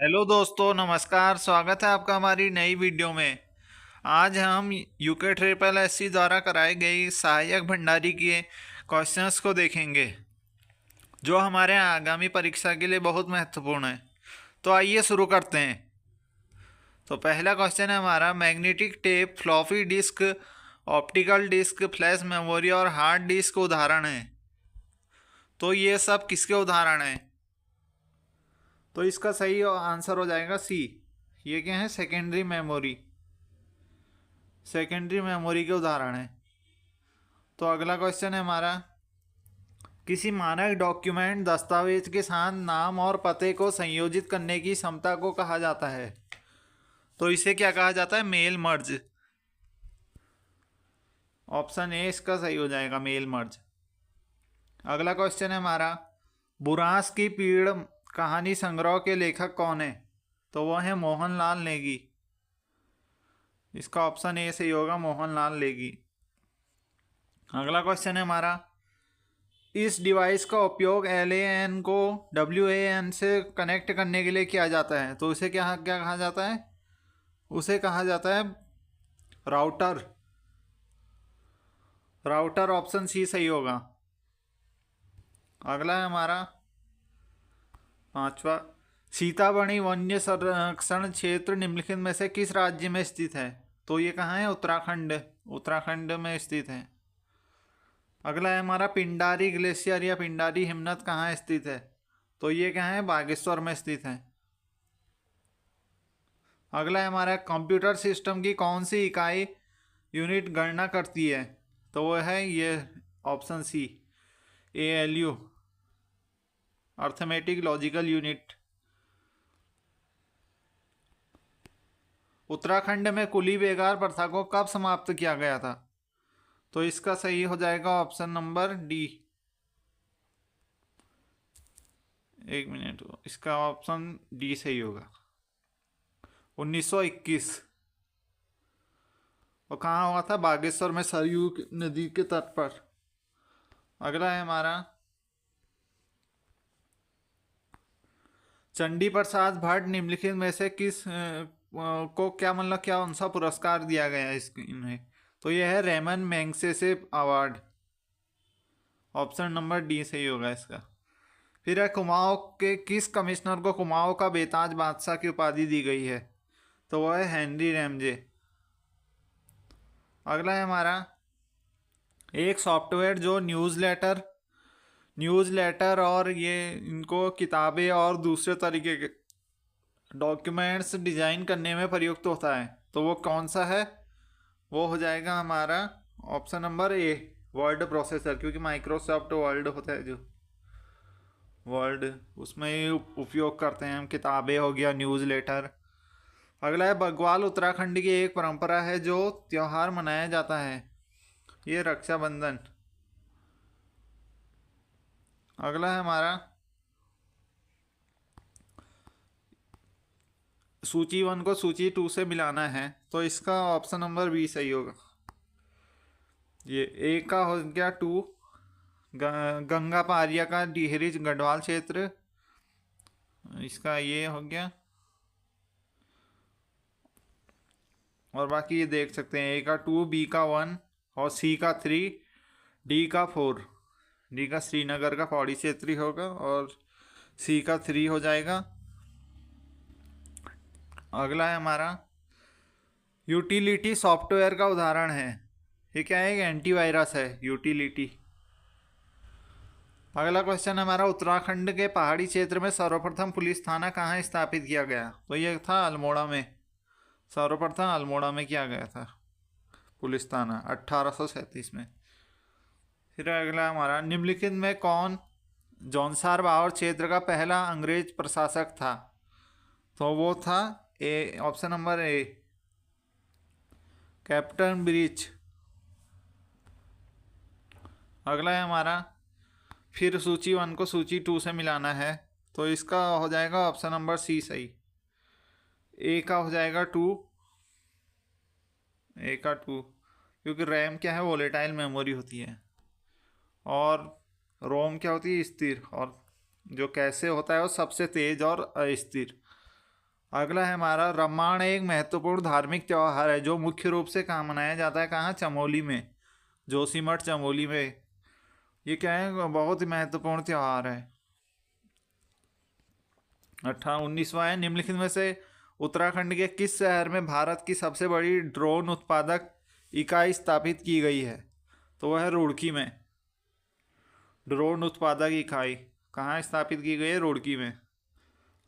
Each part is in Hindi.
हेलो दोस्तों, नमस्कार। स्वागत है आपका हमारी नई वीडियो में। आज हम यूके ट्रिपल एससी द्वारा कराई गई सहायक भंडारी के क्वेश्चंस को देखेंगे जो हमारे आगामी परीक्षा के लिए बहुत महत्वपूर्ण है। तो आइए शुरू करते हैं। तो पहला क्वेश्चन है हमारा, magnetic tape, floppy disk, optical disk, flash memory और हार्ड डिस्क उदाहरण हैं। तो ये सब किसके उदाहरण हैं? तो इसका सही आंसर हो जाएगा सी। ये क्या है? Secondary memory. सेकेंडरी मेमोरी के उदाहरण है। तो अगला क्वेश्चन है हमारा, किसी मानक डॉक्यूमेंट दस्तावेज के साथ नाम और पते को संयोजित करने की क्षमता को कहा जाता है। तो इसे क्या कहा जाता है? Mail merge. ऑप्शन ए इसका सही हो जाएगा, मेल मर्ज। अगला क्वेश्चन है हमारा, बुरांस की पीड़ कहानी संग्रह के लेखक कौन है? तो वह है मोहनलाल नेगी। इसका ऑप्शन ए सही होगा, मोहनलाल नेगी। अगला क्वेश्चन है हमारा, इस डिवाइस का उपयोग LAN को WAN से कनेक्ट करने के लिए किया जाता है। तो उसे क्या क्या कहा जाता है? उसे कहा जाता है राउटर। राउटर ऑप्शन सी सही होगा। अगला है हमारा पांचवा, सीताबढ़ी वन्य संरक्षण क्षेत्र निम्नलिखित में से किस राज्य में स्थित है? तो ये कहाँ है? उत्तराखंड। उत्तराखंड में स्थित है। अगला है हमारा, पिंडारी ग्लेशियर या पिंडारी हिमनद कहाँ स्थित है? तो ये क्या है? बागेश्वर में स्थित है। अगला है हमारा, कंप्यूटर सिस्टम की कौन सी इकाई यूनिट गणना करती है? तो वो है ये option C, ALU, arithmetic logical unit. Uttarakhand में कुली बेगार प्रथा को कब समाप्त किया गया था? तो इसका सही हो जाएगा ऑप्शन नंबर डी। एक मिनट, इसका ऑप्शन डी सही होगा, 1921। और कहाँ हुआ था? बागेश्वर में, सरयू नदी के तट पर। अगला है हमारा, चंडी प्रसाद भट्ट निम्नलिखित में से किस को क्या मतलब क्या कौन सा पुरस्कार दिया गया है इन्हें? तो यह है Ramon Magsaysay award. Option number D सही होगा इसका। फिर है, कुमाऊं के किस कमिश्नर को कुमाऊं का बेताज बादशाह की उपाधि दी गई है? तो वह है हेनरी रैमजे। अगला है हमारा, एक सॉफ्टवेयर जो न्यूज़लेटर और ये इनको किताबें और दूसरे तरीके के डॉक्यूमेंट्स डिजाइन करने में प्रयुक्त होता है। तो वो कौन सा है? वो हो जाएगा हमारा ऑप्शन नंबर ए, वर्ड प्रोसेसर। क्योंकि माइक्रोसॉफ्ट वर्ड होता है जो वर्ड, उसमें ही उपयोग करते हैं हम। किताबें हो गया, न्यूज़ लेटर। अगला है, बग्वाल उत्तराखंड की एक परंपरा है जो त्योहार मनाया जाता है। ये रक्षाबंधन। अगला है हमारा, सूची 1 को सूची 2 से मिलाना है। तो इसका ऑप्शन नंबर बी सही होगा। ये ए का हो गया 2, गंगा पारिया का डिहरी गढ़वाल क्षेत्र। इसका ये हो गया। और बाकी ये देख सकते हैं, ए का 2, बी का 1 और सी का 3, डी का 4। डी का श्रीनगर का पौड़ी क्षेत्र होगा और सी का 3 हो जाएगा। अगला है हमारा, यूटिलिटी सॉफ्टवेयर का उदाहरण है। ये क्या है? एंटीवायरस है, यूटिलिटी। अगला क्वेश्चन हमारा, उत्तराखंड के पहाड़ी क्षेत्र में सर्वप्रथम पुलिस थाना कहाँ स्थापित किया गया? तो ये था अल्मोड़ा में। सर्वप्रथम अल्मोड़ा में किया गया था पुलिस थाना, 1837 में। फिर अगला हमारा, निम्नलिखित में कौन जौनसार बावर क्षेत्र का पहला अंग्रेज प्रशासक था? तो वो था A, option number A, captain Brich. अगला है हमारा, फिर सूची 1 को सूची 2 से मिलाना है। तो इसका हो जाएगा ऑप्शन नंबर सी सही। ए का हो जाएगा 2, ए का 2। क्योंकि रैम क्या है? वोलेटाइल मेमोरी होती है। और रोम क्या होती है? स्थिर। और जो कैसे होता है वो सबसे तेज और अस्थिर। अगला है हमारा रामायण एक महत्वपूर्ण धार्मिक त्योहार है जो मुख्य रूप से कहाँ मनाया जाता है, कहाँ, चमोली में, जोशीमठ चमोली में। ये क्या है, बहुत ही महत्वपूर्ण त्योहार है। 19वां है, निम्नलिखित में से उत्तराखंड के किस शहर में भारत की सबसे बड़ी ड्रोन उत्पादक इकाई स्थापित की गई है? तो वह है रुड़की में। ड्रोन उत्पादक इकाई कहाँ स्थापित की गई है? रुड़की में।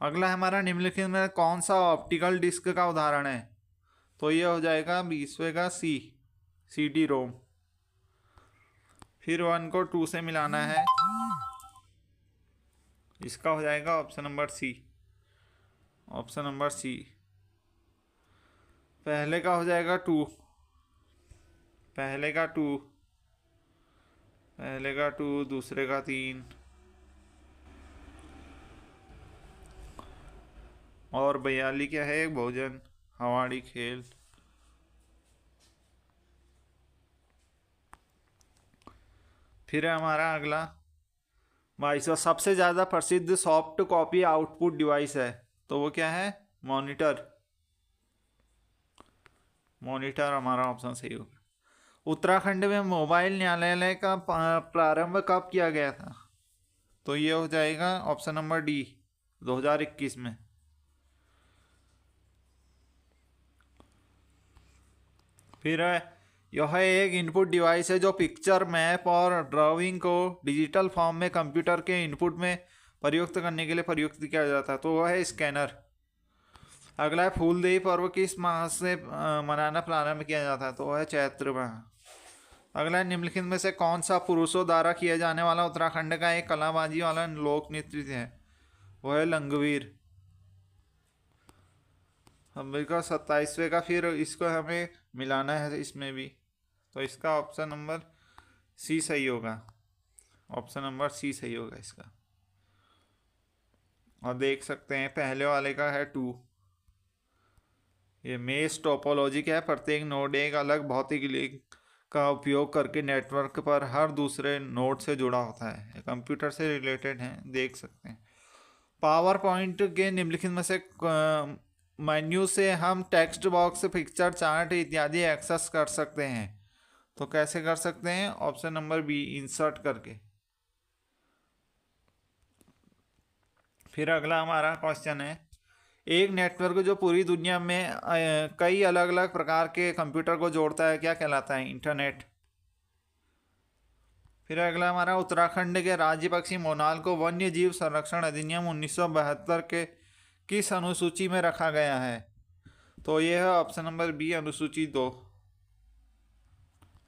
अगला हमारा निम्नलिखित में कौन सा ऑप्टिकल डिस्क का उदाहरण है? तो यह हो जाएगा 20वें का सी डी रोम। फिर 1 को 2 से मिलाना है, इसका हो जाएगा option number C. Option number C. पहले का हो जाएगा 2, पहले का 2, पहले का 2, दूसरे का 3 और 42 क्या है? भोजन, हवाड़ी, खेल। फिर है हमारा अगला 22वां, सबसे ज़्यादा प्रसिद्ध सॉफ्ट कॉपी आउटपुट डिवाइस है? तो वो क्या है? मॉनिटर। मॉनिटर हमारा ऑप्शन सही होगा। उत्तराखंड में मोबाइल न्यायालय का प्रारंभ कब किया गया था? तो ये हो जाएगा ऑप्शन नंबर डी, 2021 में। फिर यह एक इनपुट डिवाइस है जो पिक्चर, मैप और ड्राइंग को डिजिटल फॉर्म में कंप्यूटर के इनपुट में प्रयुक्त करने के लिए प्रयुक्त किया जाता है। तो वह है स्कैनर। अगला है फूलदेई पर्व किस माह से मनाना प्रारंभ किया जाता है? तो वह है चैत्र माह। अगला है निम्नलिखित में से कौन सा पुरुषों द्वारा किया जाने वाला उत्तराखंड का एक कलाबाजी वाला लोक नृत्य है? वह है लंगवीर। हम का 27वें का, फिर इसको हमें मिलाना है इसमें भी, तो इसका ऑप्शन नंबर सी सही होगा। ऑप्शन नंबर सी सही होगा इसका। और देख सकते हैं पहले वाले का है 2। ये मेश टोपोलॉजी क्या है? प्रत्येक नोड एक अलग भौतिक लिंक का उपयोग करके नेटवर्क पर हर दूसरे नोड से जुड़ा होता है, कंप्यूटर से रिलेटेड है, देख सकते हैं। पावर पॉइंट के निम्नलिखित में से मेन्यू से हम टेक्स्ट बॉक्स, पिक्चर, चार्ट इत्यादि एक्सेस कर सकते हैं? तो कैसे कर सकते हैं? ऑप्शन नंबर बी, इंसर्ट करके। फिर अगला हमारा क्वेश्चन है, एक नेटवर्क जो पूरी दुनिया में कई अलग अलग प्रकार के कंप्यूटर को जोड़ता है क्या कहलाता है? इंटरनेट। फिर अगला हमारा उत्तराखंड के राज्य पक्षी मोनाल को वन्य जीव संरक्षण अधिनियम 1972 के किस अनुसूची में रखा गया है? तो यह है ऑप्शन नंबर बी, अनुसूची 2।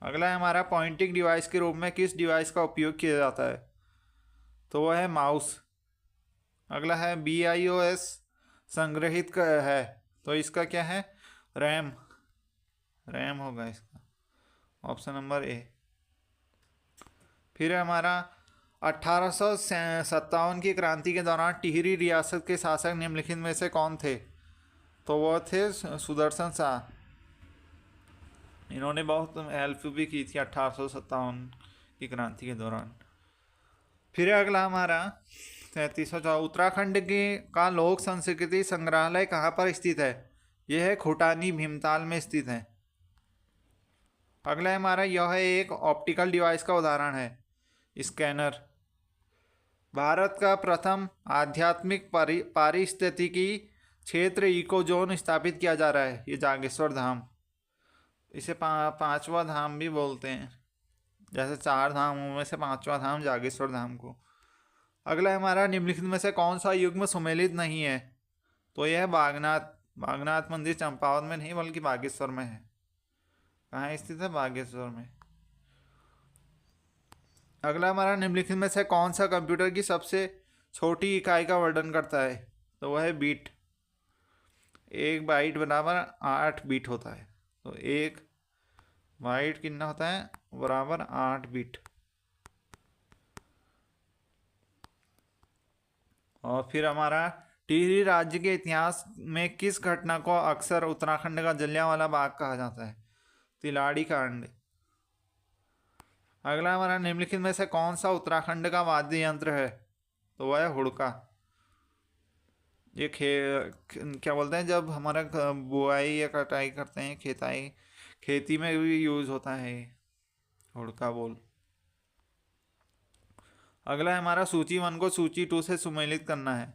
अगला है हमारा पॉइंटिंग डिवाइस के रूप में किस डिवाइस का उपयोग किया जाता है? तो वह है माउस। अगला है BIOS संग्रहित है, तो इसका क्या है? रैम। रैम होगा इसका, ऑप्शन नंबर ए। फिर हमारा 1857 की क्रांति के दौरान टिहरी रियासत के शासक निम्नलिखित में से कौन थे? तो वह थे सुदर्शन शाह। इन्होंने बहुत हेल्प भी की थी 1857 की क्रांति के दौरान। फिर अगला हमारा 33वां, उत्तराखंड के का लोक संस्कृति संग्रहालय कहाँ पर स्थित है? यह है खोटानी, भीमताल में स्थित है। अगला हमारा यह एक ऑप्टिकल डिवाइस का उदाहरण है, स्कैनर। भारत का प्रथम आध्यात्मिक पारिस्थितिकी क्षेत्र इको जोन स्थापित किया जा रहा है, ये जागेश्वर धाम। इसे पांचवा धाम भी बोलते हैं, जैसे 4 धामों में से 5वां धाम जागेश्वर धाम को। अगला हमारा निम्नलिखित में से कौन सा युग्म सुमेलित नहीं है? तो यह है बागनाथ। बागनाथ मंदिर चंपावत में नहीं बल्कि बागेश्वर में है। कहाँ स्थित है? बागेश्वर में। अगला हमारा निम्नलिखित में से कौन सा कंप्यूटर की सबसे छोटी इकाई का वर्णन करता है? तो वह है बीट। 1 बाइट बराबर 8 बीट होता है, तो 1 बाइट कितना होता है? बराबर 8 बीट। और फिर हमारा टिहरी राज्य के इतिहास में किस घटना को अक्सर उत्तराखंड का जलियांवाला बाग कहा जाता है? तिलाड़ी कांड। अगला हमारा निम्नलिखित में से कौन सा उत्तराखंड का वाद्य यंत्र है? तो वह है हुड़का। ये क्या बोलते हैं, जब हमारा बुआई या कटाई करते हैं, खेताई, खेती में भी यूज होता है ये हुड़का बोल। अगला है हमारा सूची 1 को सूची 2 से सुमेलित करना है।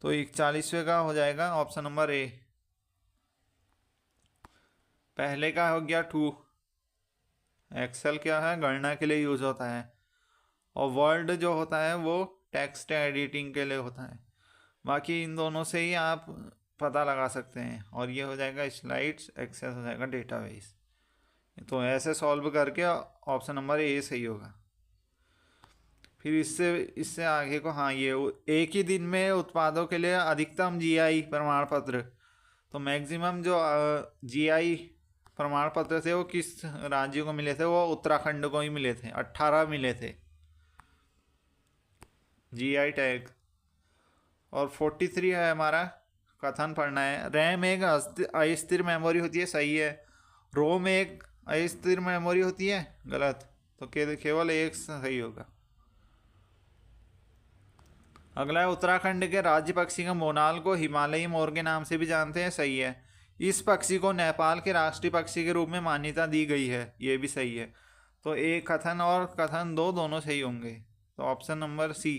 तो 41वें का हो जाएगा ऑप्शन नंबर ए। पहले का हो गया 2। एक्सेल क्या है, गणना के लिए यूज होता है। और वर्ड जो होता है वो टेक्स्ट एडिटिंग के लिए होता है। बाकी इन दोनों से ही आप पता लगा सकते हैं। और ये हो जाएगा स्लाइड्स, एक्सेस हो जाएगा डेटाबेस। तो ऐसे सॉल्व करके ऑप्शन नंबर ए सही होगा। फिर इससे इससे आगे को, हाँ, ये एक ही दिन में उत्पादों के लिए अधिकतम जीआई प्रमाण पत्र। तो मैक्सिमम जो जीआई प्रमाण पत्र थे वो किस राज्य को मिले थे? वो उत्तराखंड को ही मिले थे, 18 मिले थे जीआई टैग। और 43 है हमारा, कथन पढ़ना है। रैम एक अस्थिर मेमोरी होती है, सही है। रोम एक अस्थिर मेमोरी होती है, गलत। तो केवल एक सही होगा। अगला है उत्तराखंड के राज्य पक्षी का मोनाल को हिमालयी मोर के नाम से भी जानते हैं, सही है। इस पक्षी को नेपाल के राष्ट्रीय पक्षी के रूप में मान्यता दी गई है, ये भी सही है। तो एक कथन और कथन दो दोनों सही होंगे। तो ऑप्शन नंबर सी,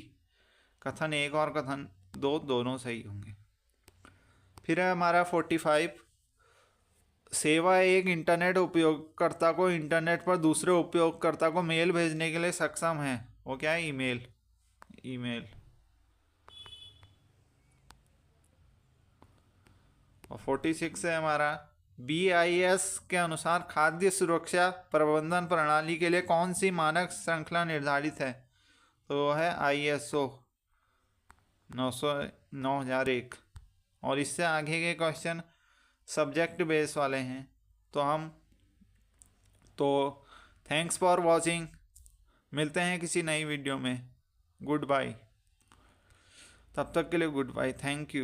कथन 1 और कथन 2 दोनों सही होंगे। फिर है हमारा 45। सेवा एक इंटरनेट उपयोगकर्ता को इंटरनेट पर दूसरे उपयोगकर्ता को मेल भेजने के लिए सक्षम है। वो क्या है? ईमेल। ईमेल। और 46 है हमारा, BIS के अनुसार खाद्य सुरक्षा प्रबंधन प्रणाली के लिए कौन सी मानक श्रृंखला निर्धारित है? तो वो है ISO 9001। और इससे आगे के क्वेश्चन सब्जेक्ट बेस वाले हैं। तो थैंक्स फॉर वॉचिंग। मिलते हैं किसी नई वीडियो में। Goodbye. तब तक के लिए गुड बाय, थैंक यू।